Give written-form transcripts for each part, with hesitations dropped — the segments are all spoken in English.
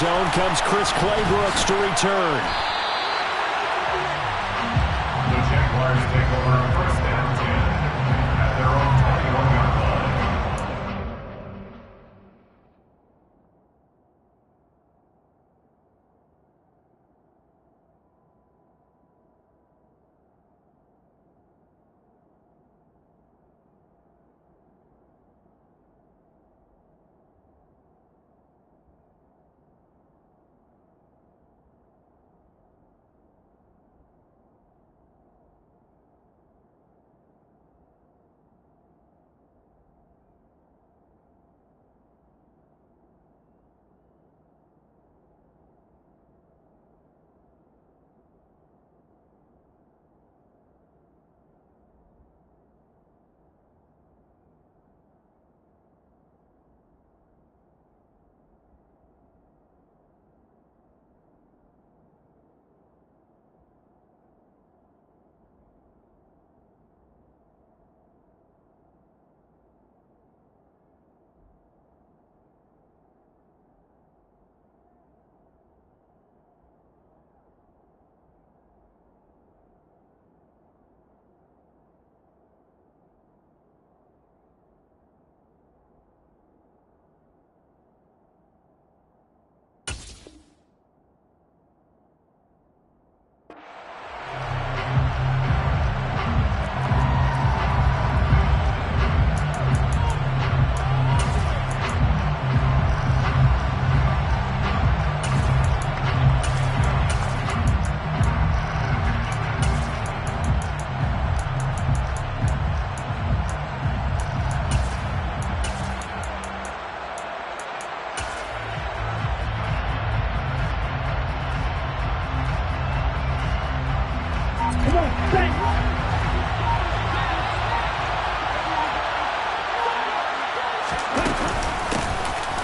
zone comes Chris Claybrooks to return. The Jaguars take over first and 10 at their own 21-yard line.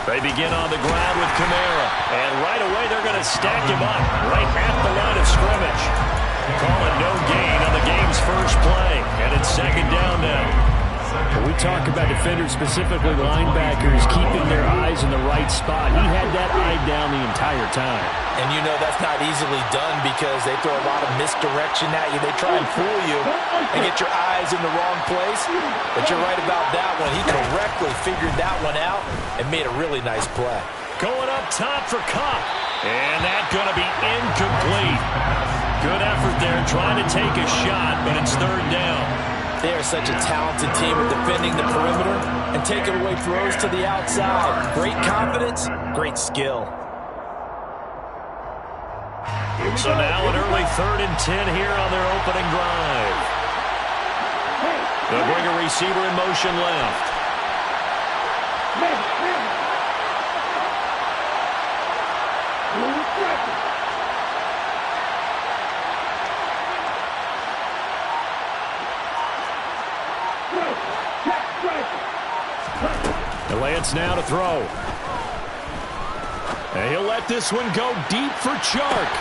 They begin on the ground with Kamara. And right away, they're going to stack him up right at the line of scrimmage. Calling no gain on the game's first play. And it's second down now. When we talk about defenders, specifically linebackers, keeping their eyes in the right spot, he had that eye down the entire time. And you know that's not easily done because they throw a lot of misdirection at you. They try and fool you and get your eyes in the wrong place. But you're right about that one. He correctly figured that one out and made a really nice play. Going up top for Kupp. And that's going to be incomplete. Good effort there trying to take a shot, but it's third down. They are such a talented team at defending the perimeter and taking away throws to the outside. Great confidence, great skill. So now an early 3rd and 10 here on their opening drive. They'll bring a receiver in motion left. The Lance now to throw. And he'll let this one go deep for Chark.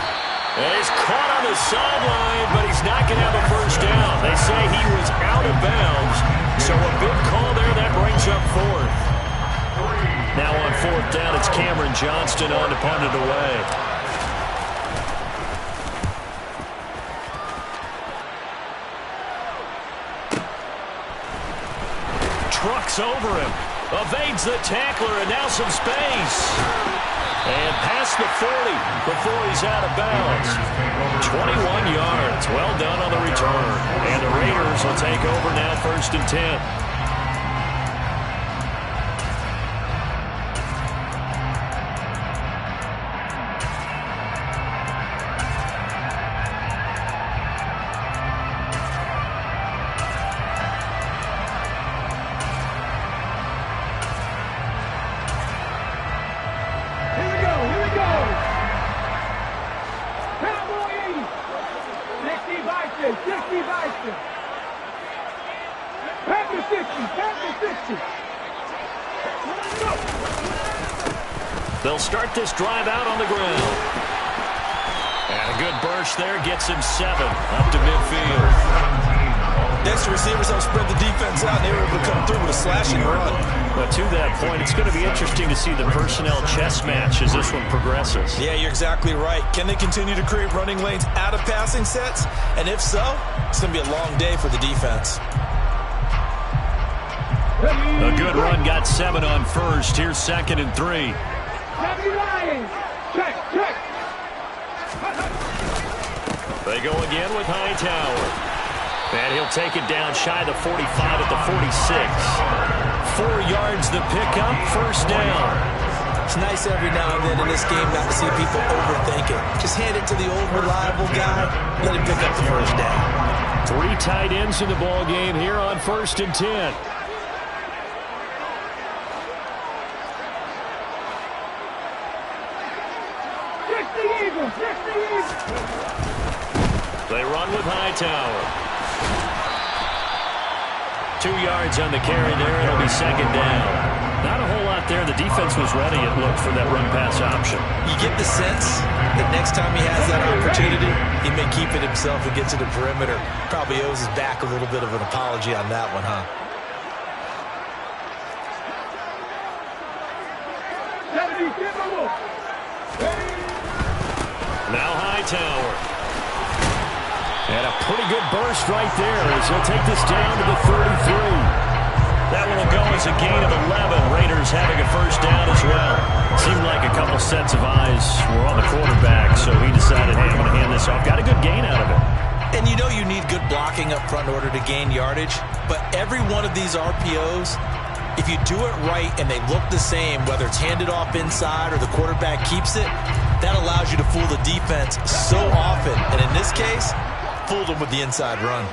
And he's caught on the sideline, but he's not going to have a first down. They say he was out of bounds. So a good call there. That brings up 4th. Now on 4th down, it's Cameron Johnston on to punt it away. Trucks over him. Evades the tackler, and now some space. And past the 40 before he's out of bounds. 21 yards. Well done on the return. And the Raiders will take over now 1st and 10. They'll start this drive out on the ground. And a good burst there gets him 7 up to midfield. The extra receivers helped spread the defense out, and they were able to come through with a slashing run. But to that point, it's going to be interesting to see the personnel chess match as this one progresses. Yeah, you're exactly right. Can they continue to create running lanes out of passing sets? And if so, it's going to be a long day for the defense. A good run got 7 on first. Here's 2nd and 3. They go again with Hightower. And he'll take it down shy of the 45 at the 46. 4 yards the pickup, first down. It's nice every now and then in this game not to see people overthink it. Just hand it to the old reliable guy, let him pick up the first down. 3 tight ends in the ball game here on 1st and 10. They run with Hightower. 2 yards on the carry there. It'll be 2nd down. Not a whole lot there. The defense was ready, it looked, for that run-pass option. You get the sense that next time he has that opportunity, he may keep it himself and get to the perimeter. Probably owes his back a little bit of an apology on that one, huh? Now Hightower. And a pretty good burst right there as he'll take this down to the 33. That one will go as a gain of 11. Raiders having a first down as well. Seemed like a couple sets of eyes were on the quarterback, so he decided, hey, I'm going to hand this off. Got a good gain out of it. And you know you need good blocking up front in order to gain yardage, but every one of these RPOs, if you do it right and they look the same, whether it's handed off inside or the quarterback keeps it, that allows you to fool the defense so often. And in this case, fooled them with the inside run.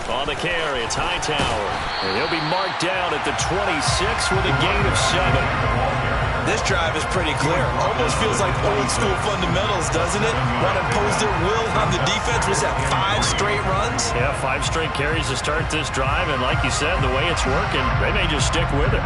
On the carry, it's Hightower. And he'll be marked down at the 26 with a gain of 7. This drive is pretty clear. Almost feels like old school fundamentals, doesn't it? Want to impose their will on the defense. Was that 5 straight runs? Yeah, 5 straight carries to start this drive. And like you said, the way it's working, they may just stick with it.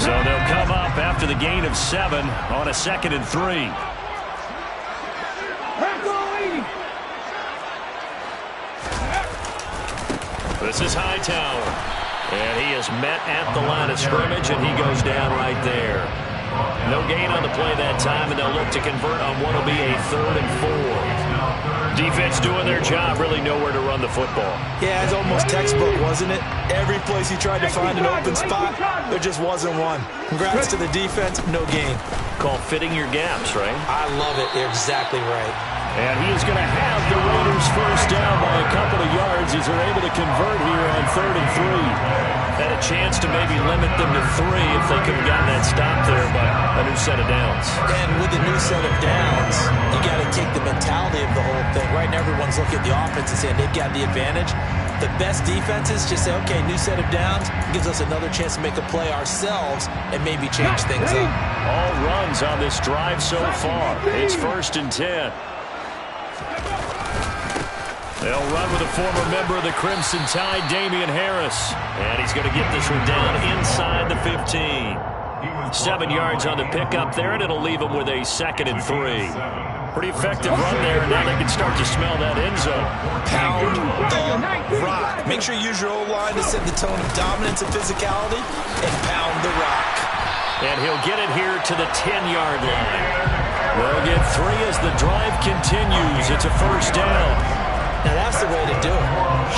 So they'll come up after the gain of 7 on a 2nd and 3. This is Hightower. And he is met at the line of scrimmage, and he goes down right there. No gain on the play that time, and they'll look to convert on what will be a 3rd and 4. Defense doing their job, really nowhere to run the football. Yeah, it's almost textbook, wasn't it? Every place he tried to find an open spot, there just wasn't one. Congrats to the defense, no gain. Called fitting your gaps, right? I love it. You're exactly right. And he is going to have the Raiders first down by a couple of yards as they're able to convert here on 3rd and 3. Had a chance to maybe limit them to 3 if they could have gotten that stop there, but a new set of downs. And with a new set of downs, you got to take the mentality of the whole thing. Right now, everyone's looking at the offense and saying they've got the advantage. The best defenses just say, okay, new set of downs gives us another chance to make a play ourselves and maybe change things up. All runs on this drive so far. It's 1st and 10. They'll run with a former member of the Crimson Tide, Damian Harris. And he's going to get this one down inside the 15. 7 yards on the pickup there, and it'll leave him with a 2nd and 3. Pretty effective run there, and now they can start to smell that end zone. Pound the rock. Make sure you use your O-line to set the tone of dominance and physicality, and pound the rock. And he'll get it here to the 10-yard line. They'll get 3 as the drive continues. It's a first down. Now that's the way to do it.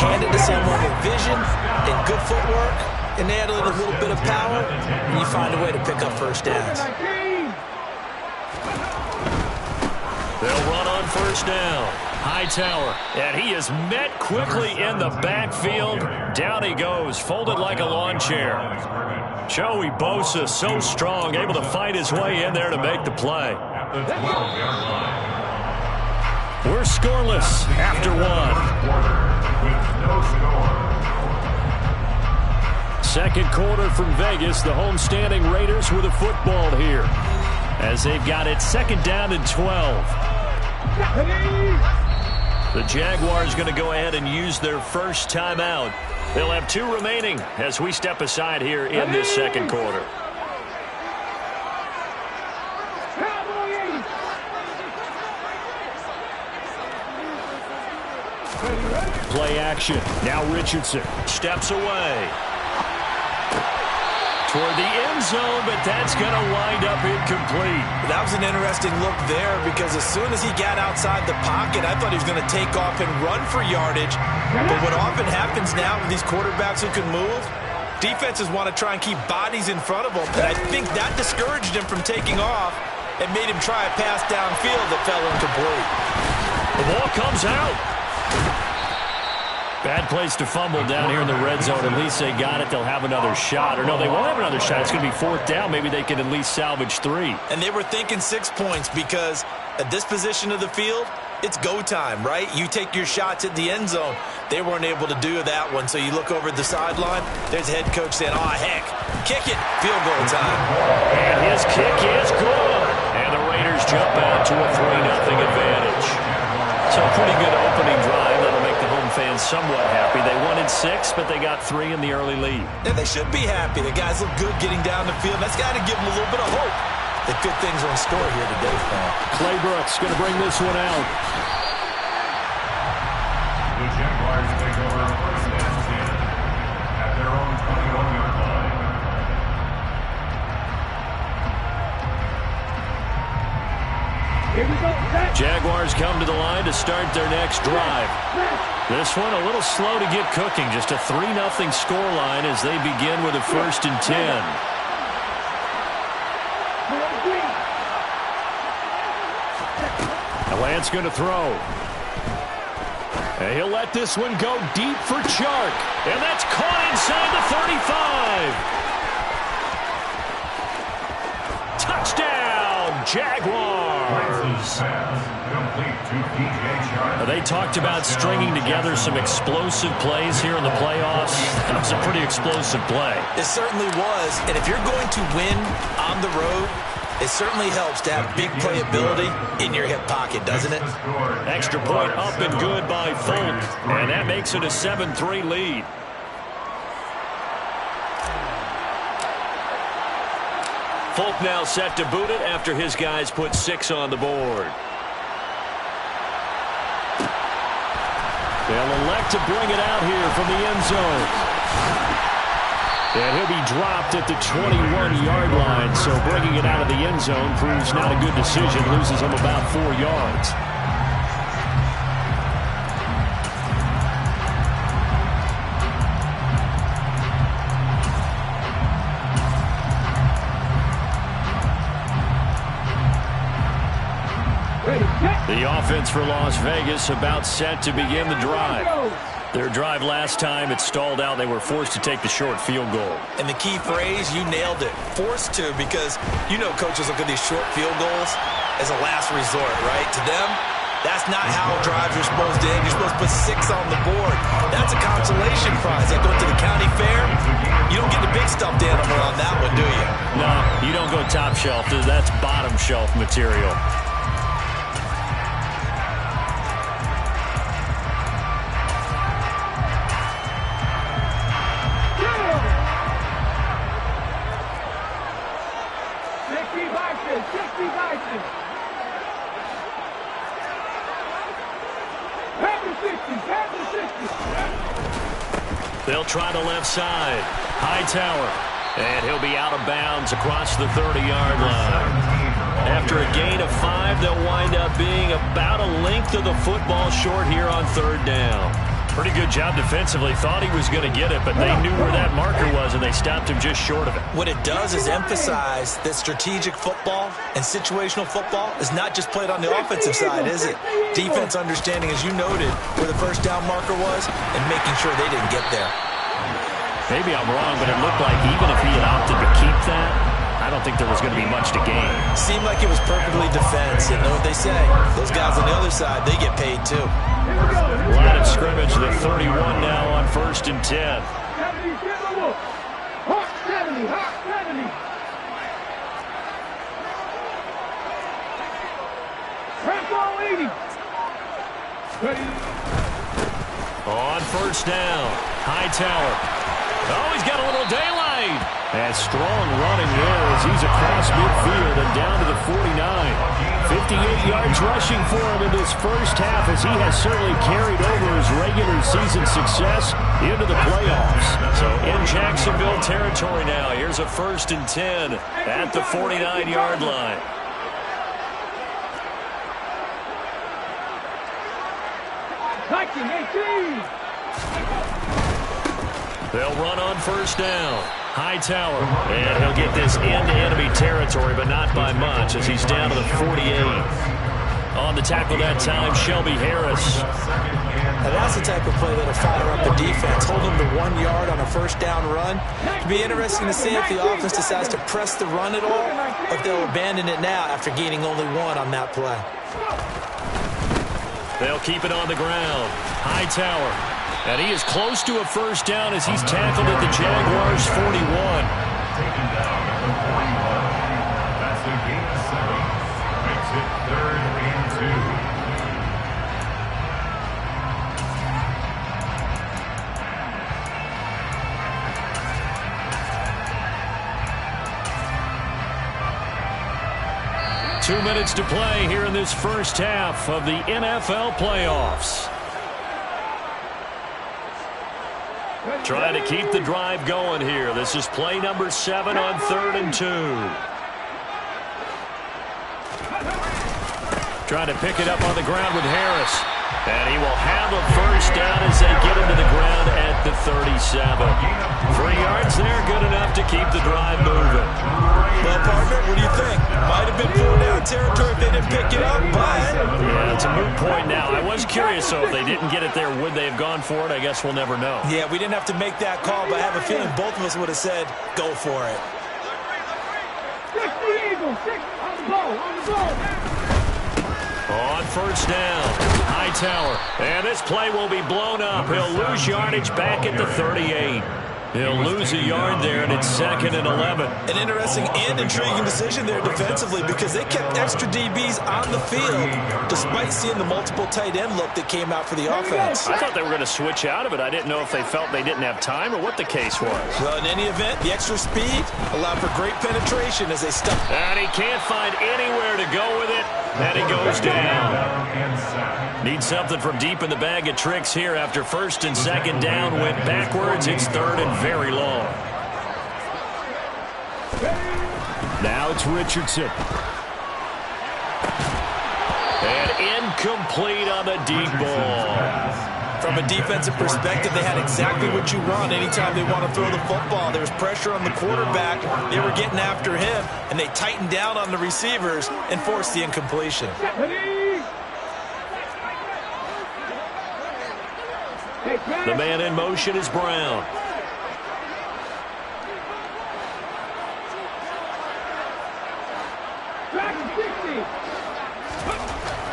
Hand it to someone with vision and good footwork, and add a little bit of power, and you find a way to pick up first downs. They'll run on first down. Hightower, and he is met quickly in the backfield. Down he goes, folded like a lawn chair. Joey Bosa, so strong, able to fight his way in there to make the play. We're scoreless after 1. Second quarter from Vegas. The homestanding Raiders with a football here. as they've got it 2nd down and 12. The Jaguars going to go ahead and use their first timeout. They'll have 2 remaining as we step aside here in this second quarter. Play action. Now Richardson steps away toward the end zone, but that's going to wind up incomplete. That was an interesting look there because as soon as he got outside the pocket, I thought he was going to take off and run for yardage. But what often happens now with these quarterbacks who can move, defenses want to try and keep bodies in front of them. And I think that discouraged him from taking off and made him try a pass downfield that fell incomplete. The ball comes out. Bad place to fumble down here in the red zone. At least they got it. They'll have another shot. Or no, they won't have another shot. It's going to be 4th down. Maybe they can at least salvage 3. And they were thinking 6 points because at this position of the field, it's go time, right? You take your shots at the end zone. They weren't able to do that one. So you look over at the sideline. There's the head coach saying, oh, heck, kick it. Field goal time. And his kick is good. And the Raiders jump out to a 3-0 advantage. So a pretty good opening drive. That'll make the home fans somewhat happy. They wanted 6, but they got 3 in the early lead. And they should be happy. The guys look good getting down the field. That's got to give them a little bit of hope that good things are in store here today, Paul. Clay Brooks going to bring this one out. The Jaguars take over 1st and 10 at their own 21-yard line. Here we go. Jaguars come to the line to start their next drive. This one a little slow to get cooking. Just a 3-0 scoreline as they begin with a 1st and 10. Lance going to throw. And he'll let this one go deep for Chark. And that's caught inside the 35. Touchdown, Jaguars. They talked about stringing together some explosive plays here in the playoffs. That was a pretty explosive play. It certainly was. And if you're going to win on the road, it certainly helps to have big playability in your hip pocket, doesn't it? Extra point up and good by Folk. And that makes it a 7-3 lead. Folk now set to boot it after his guys put 6 on the board. They'll elect to bring it out here from the end zone. And he'll be dropped at the 21-yard line, so bringing it out of the end zone proves not a good decision. Loses him about 4 yards. The offense for Las Vegas about set to begin the drive. Their drive last time, it stalled out. They were forced to take the short field goal. And the key phrase, you nailed it. Forced to, because you know coaches look at these short field goals as a last resort, right? To them, that's not how drives are supposed to end. You're supposed to put 6 on the board. That's a consolation prize. Like going to the county fair, you don't get the big stuffed animal on that one, do you? No, you don't go top shelf. That's bottom shelf material. They'll try the left side. Hightower. And he'll be out of bounds across the 30-yard line. After a gain of 5, they'll wind up being about a length of the football short here on 3rd down. Pretty good job defensively. Thought he was going to get it, but they knew where that marker was, and they stopped him just short of it. What it does is emphasize that strategic football and situational football is not just played on the offensive side, is it? Defense understanding, as you noted, where the 1st down marker was and making sure they didn't get there. Maybe I'm wrong, but it looked like even if he had opted to keep that, I don't think there was going to be much to gain. Seemed like it was perfectly defense, and know what they say. Those guys on the other side, they get paid too. Line of scrimmage, the 31 now on 1st and 10. On first down, Hightower. Oh, he's got a little daylight. And strong running there as he's across midfield and down to the 49. 58 yards rushing for him in this first half, as he has certainly carried over his regular season success into the playoffs. So in Jacksonville territory now. Here's a 1st and 10 at the 49-yard line. They'll run on first down. Hightower, and he'll get this into enemy territory, but not by much, as he's down to the 48. On the tackle that time, Shelby Harris. Now that's the type of play that'll fire up the defense. Hold them to 1 yard on a first down run. It'll be interesting to see if the offense decides to press the run at all, or if they'll abandon it now after gaining only 1 on that play. They'll keep it on the ground. Hightower. And he is close to a first down as he's tackled at the Jaguars' 41. Taken down at the 41. That's a gain of 7. Makes it 3rd and 2 minutes to play here in this first half of the NFL playoffs. Trying to keep the drive going here. This is play number 7 on 3rd and 2. Trying to pick it up on the ground with Harris. And he will have a first down as they get him to the ground at the 37. 3 yards there, good enough to keep the drive moving. Well, partner, what do you think? Might have been 4-down territory if they didn't pick it up, but... Yeah, it's a moot point now. I was curious, so if they didn't get it there, would they have gone for it? I guess we'll never know. Yeah, we didn't have to make that call, but I have a feeling both of us would have said, go for it. On first down, Hightower. And this play will be blown up. He'll lose yardage back at the 38. He'll lose a yard there, and it's 2nd and 11. An interesting and intriguing decision there defensively, because they kept extra DBs on the field despite seeing the multiple tight end look that came out for the offense. I thought they were going to switch out of it. I didn't know if they felt they didn't have time or what the case was. Well, in any event, the extra speed allowed for great penetration as they stuck. And he can't find anywhere to go with it, and he goes down. Needs something from deep in the bag of tricks here after 1st and 2nd down went backwards. It's 3rd and very long. Now it's Richardson. And incomplete on the deep ball. From a defensive perspective, they had exactly what you want anytime they want to throw the football. There was pressure on the quarterback. They were getting after him, and they tightened down on the receivers and forced the incompletion. The man in motion is Brown.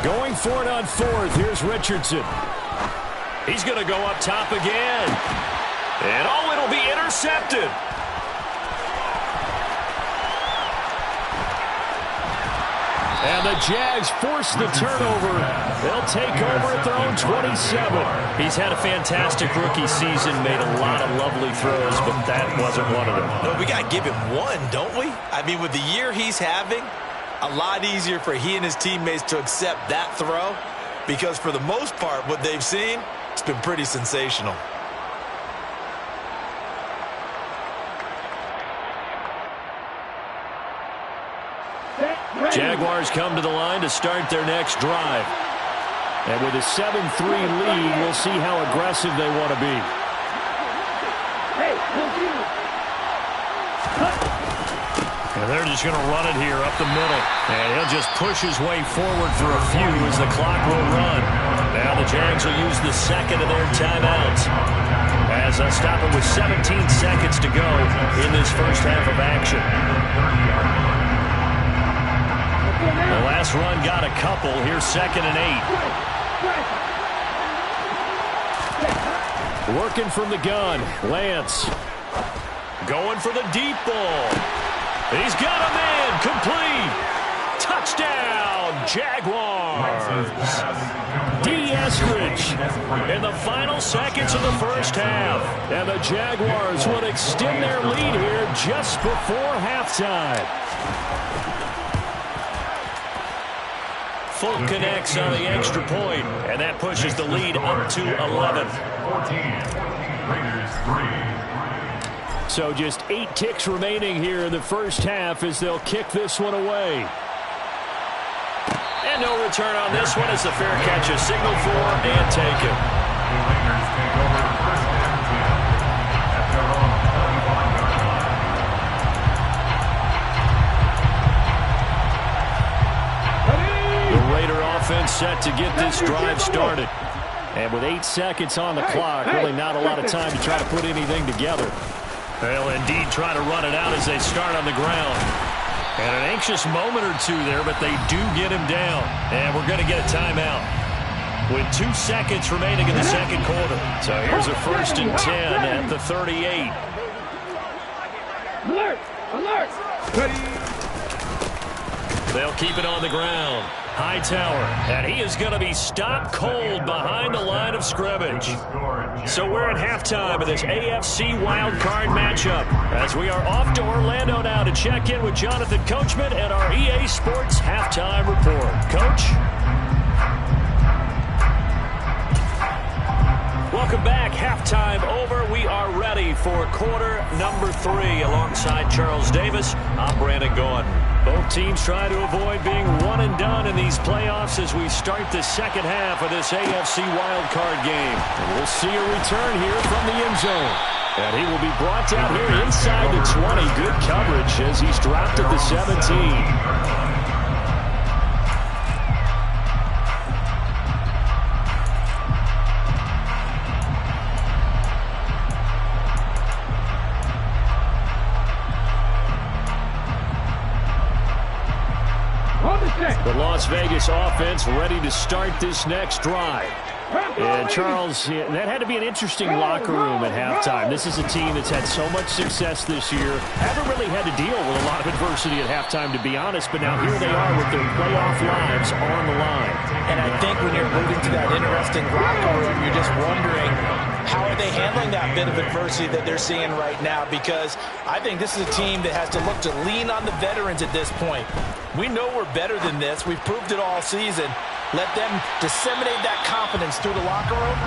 Going for it on 4th. Here's Richardson. He's going to go up top again. And oh, it'll be intercepted. And the Jags force the turnover. They'll take over at their own 27. He's had a fantastic rookie season, made a lot of lovely throws, but that wasn't one of them. No, we got to give him one, don't we? I mean, with the year he's having, a lot easier for he and his teammates to accept that throw, because for the most part, what they've seen, it's been pretty sensational. Jaguars come to the line to start their next drive. And with a 7-3 lead, we'll see how aggressive they want to be. And they're just going to run it here up the middle. And he'll just push his way forward for a few as the clock will run. Now the Jags will use the second of their timeouts. As I stop it with 17 seconds to go in this first half of action. The last run got a couple. Here's 2nd and 8. Working from the gun. Lance. Going for the deep ball. He's got a man. Complete. Touchdown, Jaguars. D. Eskridge in the final seconds of the first half. And the Jaguars would extend their lead here just before halftime. Folk connects on the extra point, and that pushes the lead up to 11. 14, Raiders 3. So just 8 ticks remaining here in the first half as they'll kick this one away. And no return on this one as the fair catch is signaled for and taken. The Raiders take over first and 10 at their own 45-yard line. The Raider offense set to get this drive started. And with 8 seconds on the clock, really not a lot of time to try to put anything together. They'll indeed try to run it out as they start on the ground. And an anxious moment or two there, but they do get him down. And we're going to get a timeout with 2 seconds remaining in the second quarter. So here's a 1st and 10 at the 38. Alert! Alert! They'll keep it on the ground. Hightower, and he is going to be stopped cold behind the line of scrimmage. So we're at halftime of this AFC wildcard matchup as we are off to Orlando now to check in with Jonathan Coachman and our EA Sports halftime report. Coach? Welcome back. Halftime over. We are ready for quarter number 3 alongside Charles Davis. I'm Brandon Gaudin. Both teams try to avoid being one and done in these playoffs as we start the second half of this AFC wildcard game. And we'll see a return here from the end zone. And he will be brought down here inside the 20. Good coverage as he's dropped at the 17. The Las Vegas offense ready to start this next drive. And Charles, that had to be an interesting locker room at halftime. This is a team that's had so much success this year. Haven't really had to deal with a lot of adversity at halftime, to be honest, but now here they are with their playoff lives on the line. And I think when you're alluding to that interesting locker room, you're just wondering, how are they handling that bit of adversity that they're seeing right now? Because I think this is a team that has to look to lean on the veterans at this point. We know we're better than this. We've proved it all season. Let them disseminate that confidence through the locker room.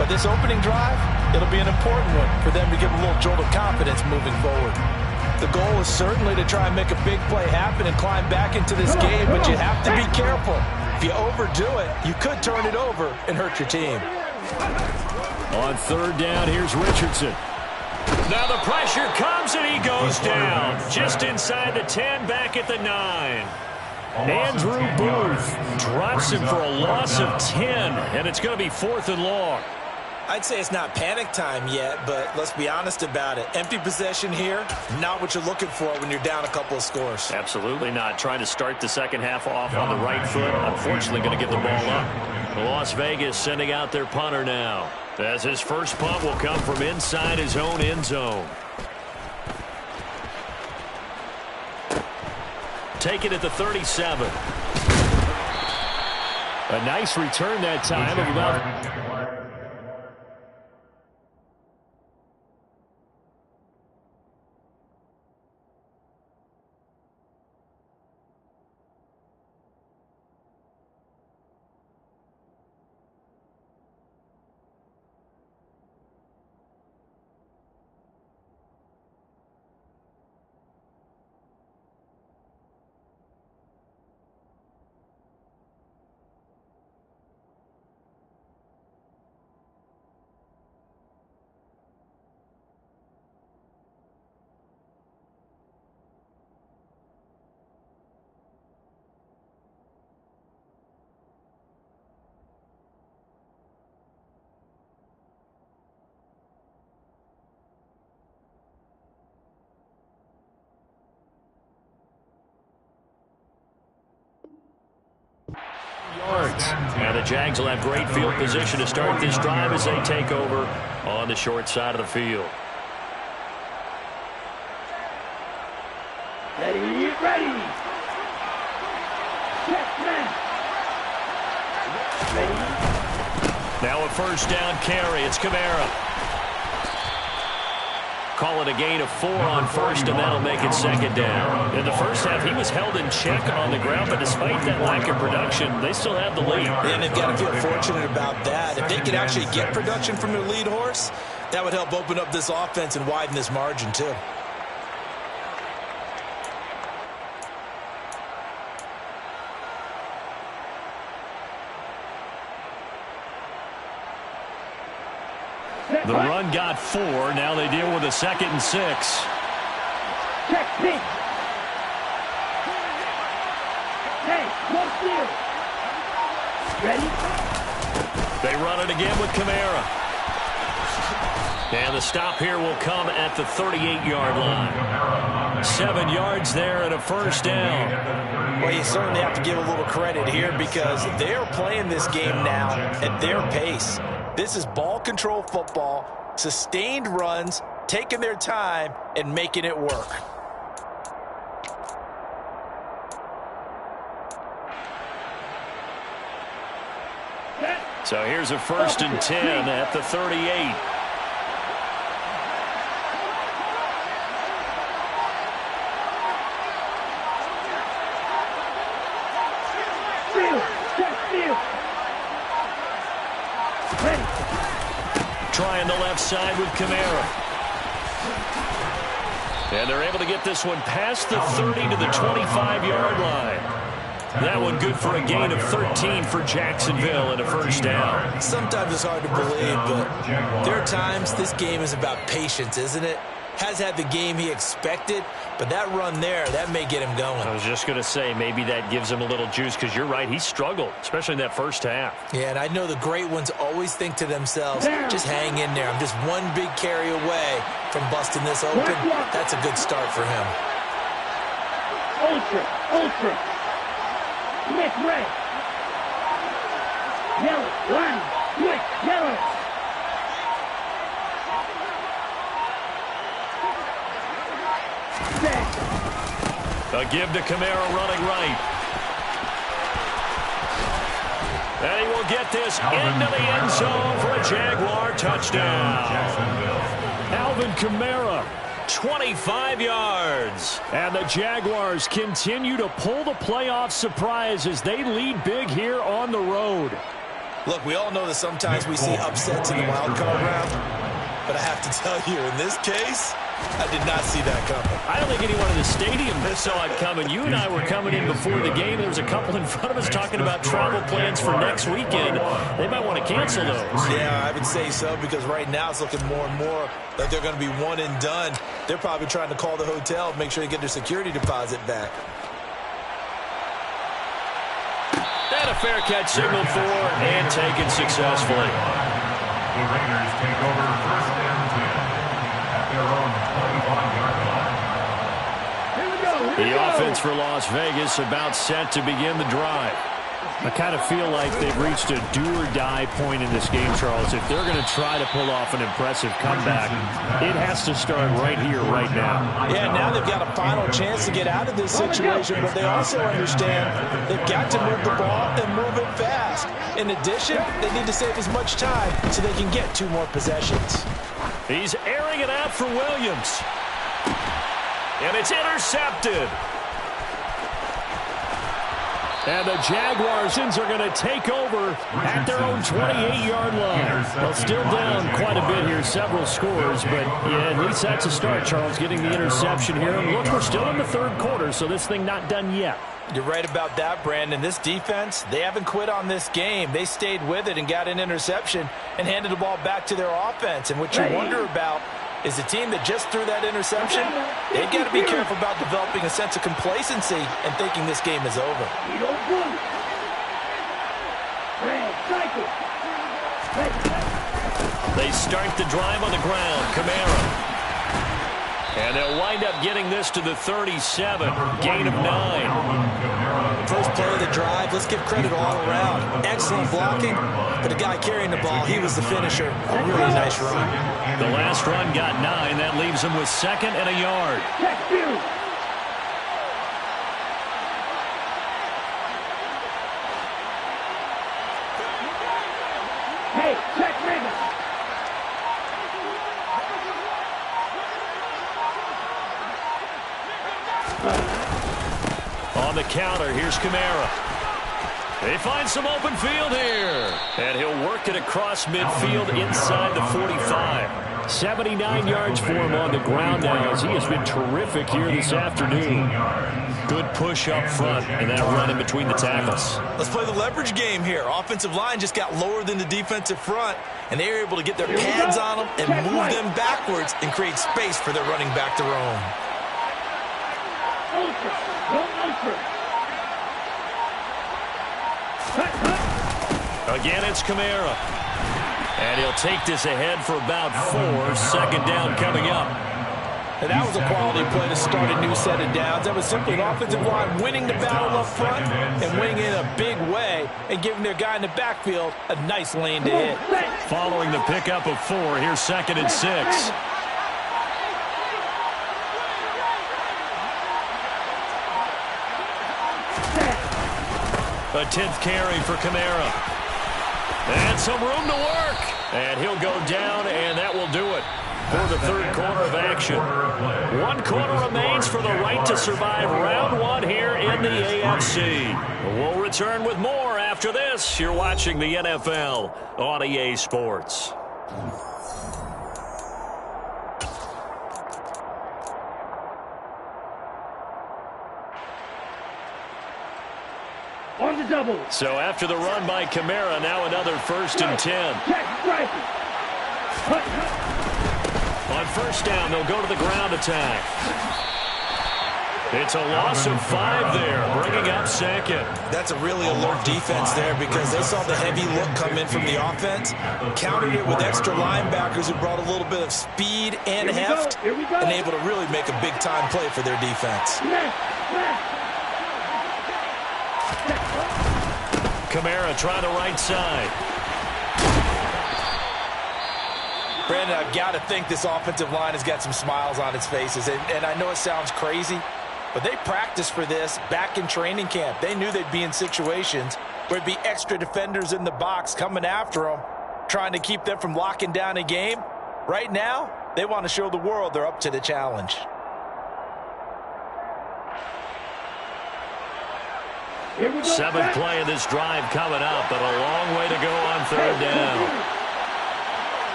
But this opening drive, it'll be an important one for them to give a little jolt of confidence moving forward. The goal is certainly to try and make a big play happen and climb back into this game, but you have to be careful. If you overdo it, you could turn it over and hurt your team. On 3rd down, here's Richardson. Now the pressure comes and he goes down. Just inside the 10, back at the 9. Andrew Booth drops him for a loss of 10, and it's going to be 4th and long. I'd say it's not panic time yet, but let's be honest about it. Empty possession here, not what you're looking for when you're down a couple of scores. Absolutely not. Trying to start the second half off on the right foot. Unfortunately, going to give the ball up. Las Vegas sending out their punter now, as his first punt will come from inside his own end zone. Take it at the 37. A nice return that time of about... And the Jags will have great field position to start this drive as they take over on the short side of the field. Ready, ready. first down carry. It's Kamara. Call it a gain of 4 on first, and that'll make it second down. In the first half, he was held in check on the ground, but despite that lack of production, they still have the lead. And they've got to feel fortunate about that. If they could actually get production from their lead horse, that would help open up this offense and widen this margin too. The run got 4. Now they deal with a 2nd and 6. Check, pitch. Hey, look here. Ready? They run it again with Kamara. And the stop here will come at the 38-yard line. 7 yards there and a first down. Well, you certainly have to give a little credit here because they're playing this game now at their pace. This is ball control football, sustained runs, taking their time, and making it work. So here's a 1st and 10 at the 38. Trying the left side with Kamara. And they're able to get this one past the 30 to the 25-yard line. That one good for a gain of 13 for Jacksonville and a first down. Sometimes it's hard to believe, but there are times this game is about patience, isn't it? Has had the game he expected, but that run there, that may get him going. I was just going to say, maybe that gives him a little juice because you're right, he struggled, especially in that first half. Yeah, and I know the great ones always think to themselves, just hang in there. I'm just one big carry away from busting this open. That's a good start for him. Ultra. Miss red. Yellow, line, switch, yellow. A give to Kamara running right. And he will get this into the end zone for a Jaguar touchdown. Alvin Kamara, 25 yards. And the Jaguars continue to pull the playoff surprise as they lead big here on the road. Look, we all know that sometimes we see upsets in the wild card round, but I have to tell you, in this case, I did not see that coming. I don't think anyone in the stadium saw it coming. You and I were coming in before the game. There was a couple in front of us talking about travel plans for next weekend. They might want to cancel those. Yeah, I would say so because right now it's looking more and more like they're going to be one and done. They're probably trying to call the hotel and make sure they get their security deposit back. And a fair catch signaled for and taken successfully. The Raiders take over 1st and 10 at their own 25-yard line. The offense for Las Vegas about set to begin the drive. I kind of feel like they've reached a do-or-die point in this game, Charles. If they're going to try to pull off an impressive comeback, it has to start right here, right now. Yeah, now they've got a final chance to get out of this situation, but they also understand they've got to move the ball and move it fast. In addition, they need to save as much time so they can get 2 more possessions. He's airing it out for Williams. And it's intercepted. And the Jaguars are going to take over at their own 28-yard line. Well, still down quite a bit here, several scores, but yeah, at least that's a start, Charles, getting the interception here. And look, we're still in the 3rd quarter, so this thing not done yet. You're right about that, Brandon. This defense, they haven't quit on this game. They stayed with it and got an interception and handed the ball back to their offense. And what you wonder about is the team that just threw that interception, they've got to be careful about developing a sense of complacency and thinking this game is over. They start the drive on the ground. Kamara. And they'll wind up getting this to the 37. Gain of 9. First play of the drive, let's give credit all around. Excellent blocking, but the guy carrying the ball, he was the finisher. A really nice run. The last run got 9. That leaves him with 2nd and a yard. Hey, check. On the counter, here's Kamara. They find some open field here. And he'll work it across midfield inside the 45. 79 yards for him on the ground now as he has been terrific here this afternoon. Good push up front and that run in between the tackles. Let's play the leverage game here. Offensive line just got lower than the defensive front, and they were able to get their pads on them and move them backwards and create space for their running back to roam. Again, it's Kamara. And he'll take this ahead for about 4. Second down coming up. And that was a quality play to start a new set of downs. That was simply an offensive line winning the battle up front and winning in a big way and giving their guy in the backfield a nice lane to hit. Following the pickup of 4, here's 2nd and 6. A 10th carry for Kamara. And some room to work. And he'll go down, and that will do it for the third quarter of action. 1 quarter remains for the right to survive round 1 here in the AFC. We'll return with more after this. You're watching the NFL on EA Sports. On the double. So after the run by Kamara, now another 1st and 10. On 1st down, they'll go to the ground attack. It's a loss of 5 there, bringing up 2nd. That's a really alert defense there because they saw the heavy look come in from the offense, countered it with extra linebackers who brought a little bit of speed and heft, and able to really make a big-time play for their defense. Kamara trying the right side. Brandon, I've got to think this offensive line has got some smiles on its faces. And I know it sounds crazy, but they practiced for this back in training camp. They knew they'd be in situations where it'd be extra defenders in the box coming after them, trying to keep them from locking down a game. Right now, they want to show the world they're up to the challenge. Seventh play of this drive coming up, but a long way to go on 3rd down.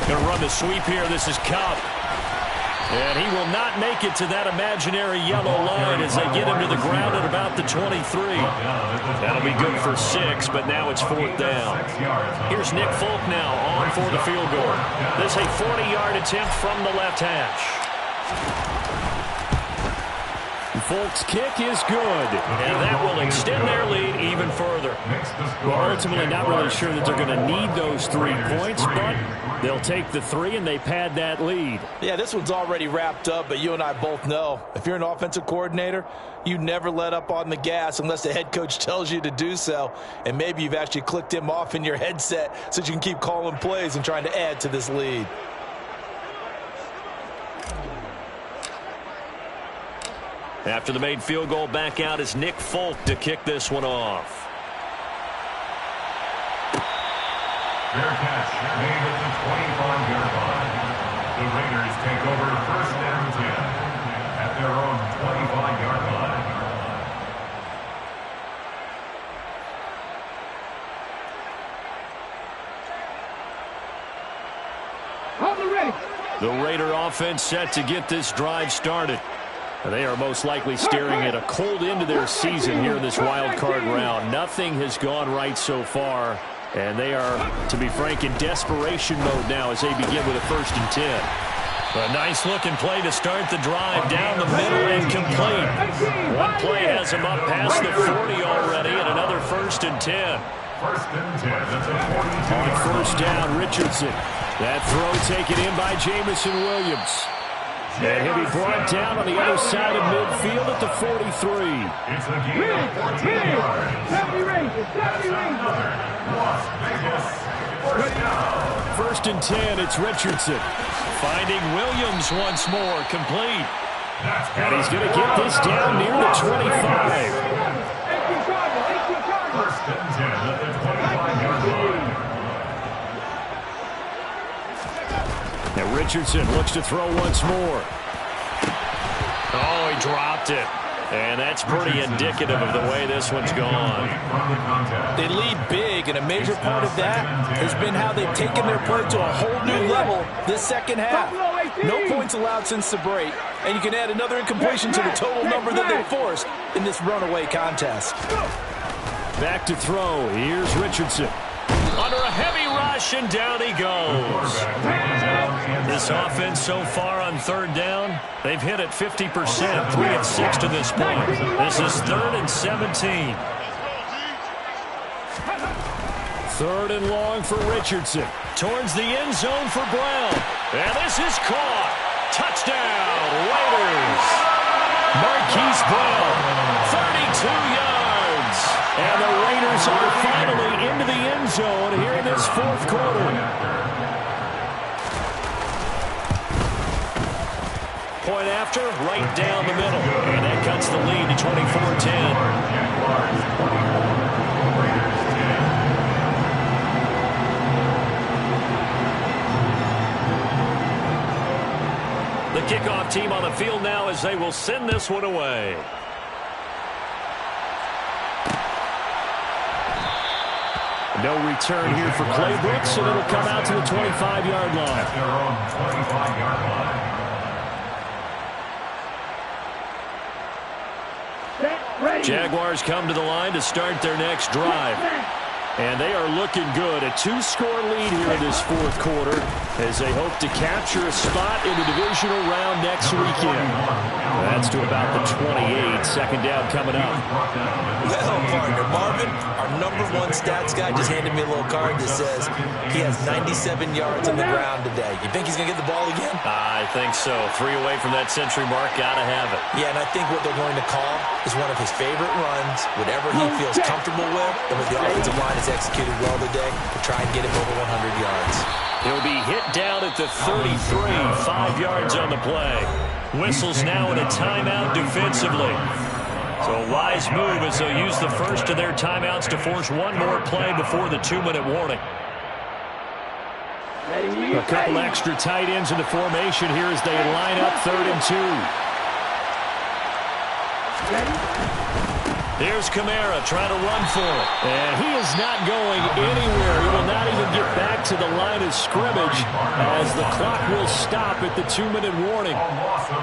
Going to run the sweep here. This is Kupp. And he will not make it to that imaginary yellow line as they get him to the ground at about the 23. That'll be good for 6, but now it's 4th down. Here's Nick Folk now on for the field goal. This is a 40-yard attempt from the left hash. Folk's kick is good, and that will extend their lead even further. Well, ultimately not really sure that they're going to need those 3 points, but they'll take the 3 and they pad that lead. Yeah, this one's already wrapped up, but you and I both know if you're an offensive coordinator, you never let up on the gas unless the head coach tells you to do so, and maybe you've actually clicked him off in your headset so you can keep calling plays and trying to add to this lead. After the made field goal, back out is Nick Folk to kick this one off. Fair catch made at the 25-yard line. The Raiders take over 1st and 10 at their own 25-yard line. On the ready. The Raider offense set to get this drive started. They are most likely staring at a cold end to their season here in this wild card round. Nothing has gone right so far, and they are, to be frank, in desperation mode now as they begin with a 1st and 10. A nice-looking play to start the drive down the middle and complete. One play has them up past the 40 already, and another 1st and 10. 1st and 10 at the 42. On 1st down, Richardson. That throw taken in by Jamison Williams. And he'll be brought down on the other side of midfield at the 43. It's a gain of 14 yards. Las Vegas 1st down. 1st and 10, it's Richardson. Finding Williams once more, complete. And he's going to get this down near the 25. and 10 at the 25-yard line. And Richardson looks to throw once more. Oh, he dropped it. And that's pretty indicative of the way this one's gone. They lead big, and a major part of that has been how they've taken their play to a whole new level this second half. No points allowed since the break, and you can add another incompletion to the total number that they forced in this runaway contest. Back to throw. Here's Richardson. Under a heavy rush, and down he goes. This offense so far on third down, they've hit it 50%, 3 of 6 to this point. This is 3rd and 17. 3rd and long for Richardson. Towards the end zone for Brown. And this is caught. Touchdown, Raiders. Marquise Brown, 32 yards. And the Raiders are finally into the end zone here in this fourth quarter. Point after, right down the middle. And that cuts the lead to 24-10. The kickoff team on the field now as they will send this one away. No return here for Clay Brooks, and it'll come out to the 25-yard line. At their own 25-yard line. Jaguars come to the line to start their next drive. And they are looking good. A 2-score lead here in this fourth quarter as they hope to capture a spot in the divisional round next weekend. That's to about the 28. Second down coming up. Well, partner, Marvin, our #1 stats guy just handed me a little card that says he has 97 yards on the ground today. You think he's going to get the ball again? I think so. 3 away from that century mark. Got to have it. Yeah, and I think what they're going to call is one of his favorite runs, whatever he feels comfortable with, and with the offensive line is executed well today to try and get him over 100 yards. He'll be hit down at the 33, 5 yards on the play. Whistles now in a timeout defensively. So a wise move as they'll use the first of their timeouts to force one more play before the 2-minute warning. A couple extra tight ends in the formation here as they line up 3rd and 2. Here's Kamara trying to run for it. And he is not going anywhere. He will not even get back to the line of scrimmage as the clock will stop at the 2-minute warning.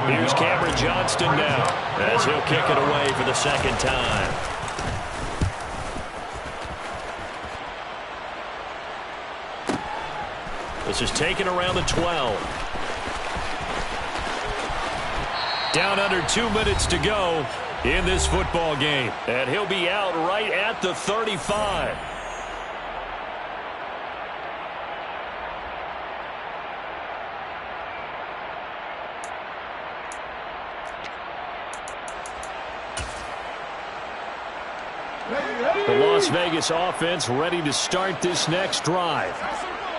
Here's Cameron Johnston now as he'll kick it away for the second time. This is taken around the 12. Down under 2 minutes to go in this football game. And he'll be out right at the 35. The Las Vegas offense ready to start this next drive.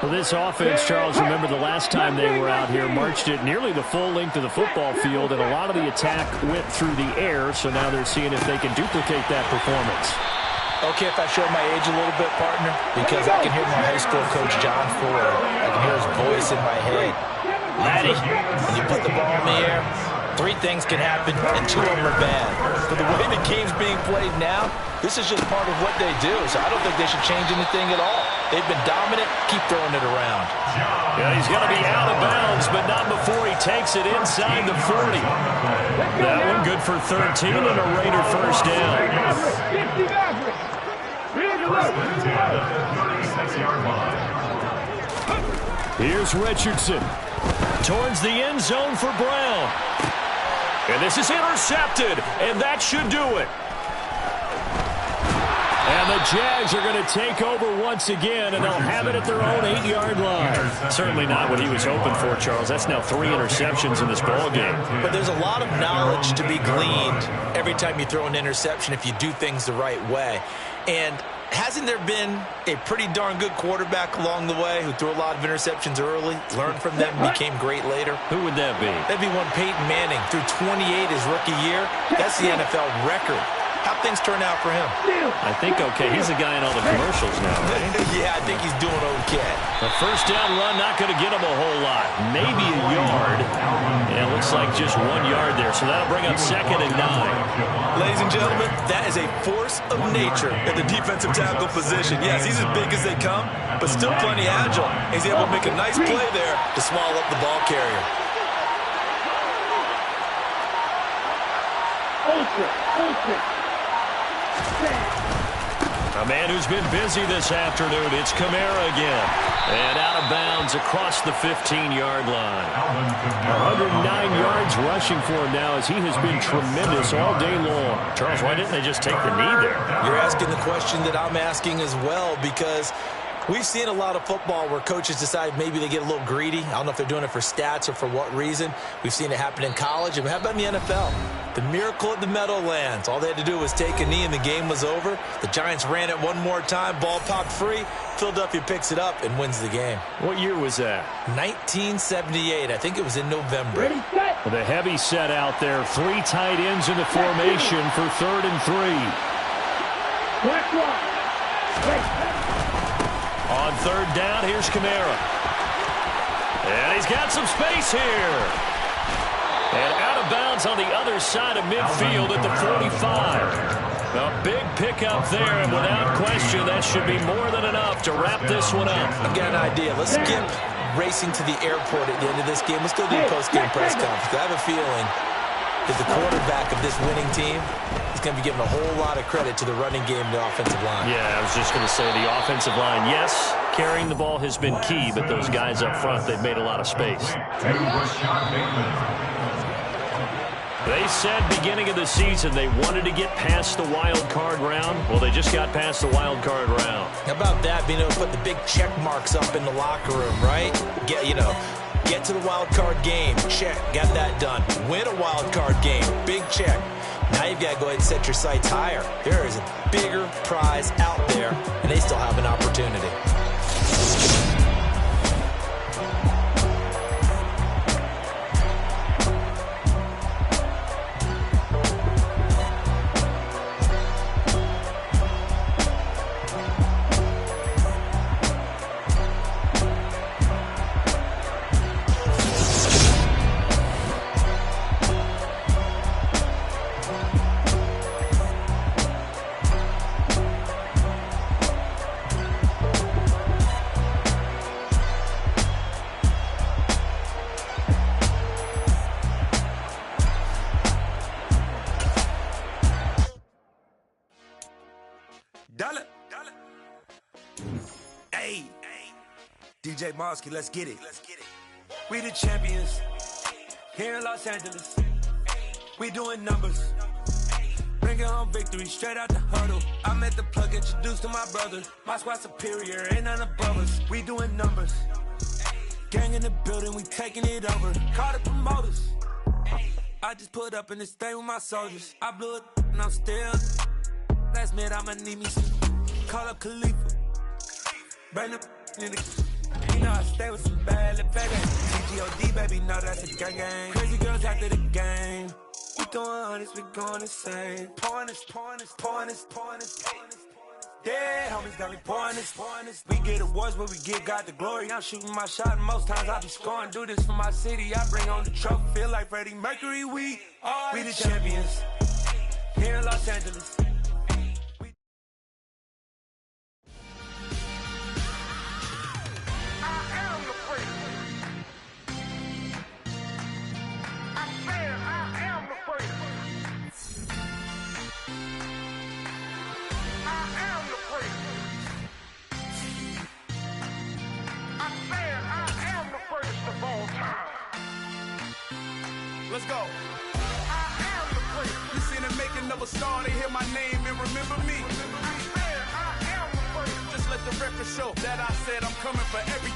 Well, this offense, Charles, remember the last time they were out here, marched it nearly the full length of the football field, and a lot of the attack went through the air, so now they're seeing if they can duplicate that performance. Okay, if I show my age a little bit, partner, because I can hear my high school coach, John Ford. I can hear his voice in my head. Laddie, when you put the ball in the air, 3 things can happen, and 2 of them are bad. But the way the game's being played now, this is just part of what they do, so I don't think they should change anything at all. They've been dominant. Keep throwing it around. Yeah, he's going to be out of bounds, but not before he takes it inside the 40. That one good for 13 and a Raider first down. Here's Richardson. Towards the end zone for Brown. And this is intercepted, and that should do it. And the Jags are going to take over once again, and they'll have it at their own 8-yard line. Certainly not what he was hoping for, Charles. That's now 3 interceptions in this ballgame. But there's a lot of knowledge to be gleaned every time you throw an interception if you do things the right way. And hasn't there been a pretty darn good quarterback along the way who threw a lot of interceptions early, learned from them, and became great later? Who would that be? That'd be one Peyton Manning. Threw 28 his rookie year. That's the NFL record. How'd things turn out for him? I think okay. He's the guy in all the commercials now, right? Yeah, I think he's doing okay. The first down run not going to get him a whole lot. Maybe a yard. And it looks like just 1 yard there. So that'll bring up 2nd and 9. Ladies and gentlemen, that is a force of nature at the defensive tackle position. Yes, he's as big as they come, but still plenty agile. He's able to make a nice play there to swallow up the ball carrier. A man who's been busy this afternoon. It's Kamara again. And out of bounds across the 15-yard line. 109 yards rushing for him now as he has been tremendous all day long. Charles, why didn't they just take the knee there? You're asking the question that I'm asking as well, because we've seen a lot of football where coaches decide maybe they get a little greedy. I don't know if they're doing it for stats or for what reason. We've seen it happen in college. And how about in the NFL? The miracle at the Meadowlands. All they had to do was take a knee and the game was over. The Giants ran it one more time. Ball popped free. Philadelphia picks it up and wins the game. What year was that? 1978. I think it was in November. With a heavy set out there. 3 tight ends in the formation for 3rd and 3. On 3rd down, here's Kamara. And he's got some space here. And out of bounds on the other side of midfield at the 45. A big pickup there, and without question, that should be more than enough to wrap this one up. I've got an idea. Let's skip racing to the airport at the end of this game. Let's go do a post-game press conference. I have a feeling that the quarterback of this winning team is going to be given a whole lot of credit to the running game and the offensive line. Yeah, I was just going to say the offensive line, yes, carrying the ball has been key, but those guys up front, they've made a lot of space. They said beginning of the season they wanted to get past the wild card round. Well, they just got past the wild card round. How about that, being able to put the big check marks up in the locker room, right? Get to the wild card game, check, got that done. Win a wild card game, big check. Now you've got to go ahead and set your sights higher. There is a bigger prize out there, and they still have an opportunity. Hey, DJ Mosky, let's get it. We the champions here in Los Angeles. We doing numbers. Bringing home victory straight out the huddle. I met the plug, introduced to my brother. My squad superior, ain't none above us. We doing numbers. Gang in the building, we taking it over. Call the promoters. I just put up in this thing with my soldiers. I blew it and I'm still. Last minute, I'ma need me some. Call up Khalifa. Bring up in the. You know I stay with some bad little baby. TGOD, baby, know that's a gang gang. Crazy girls after the game. We doing honest, we going insane. Pouring this. Yeah, homies got me pouring this. We get awards where we give God the glory. I'm shooting my shot, and most times I be scoring. Do this for my city, I bring on the trophy. Feel like Freddie Mercury, we the champions here in Los Angeles. Let's go. Listen and making of a star, they hear my name and remember me. Just let the record show that I said I'm coming for every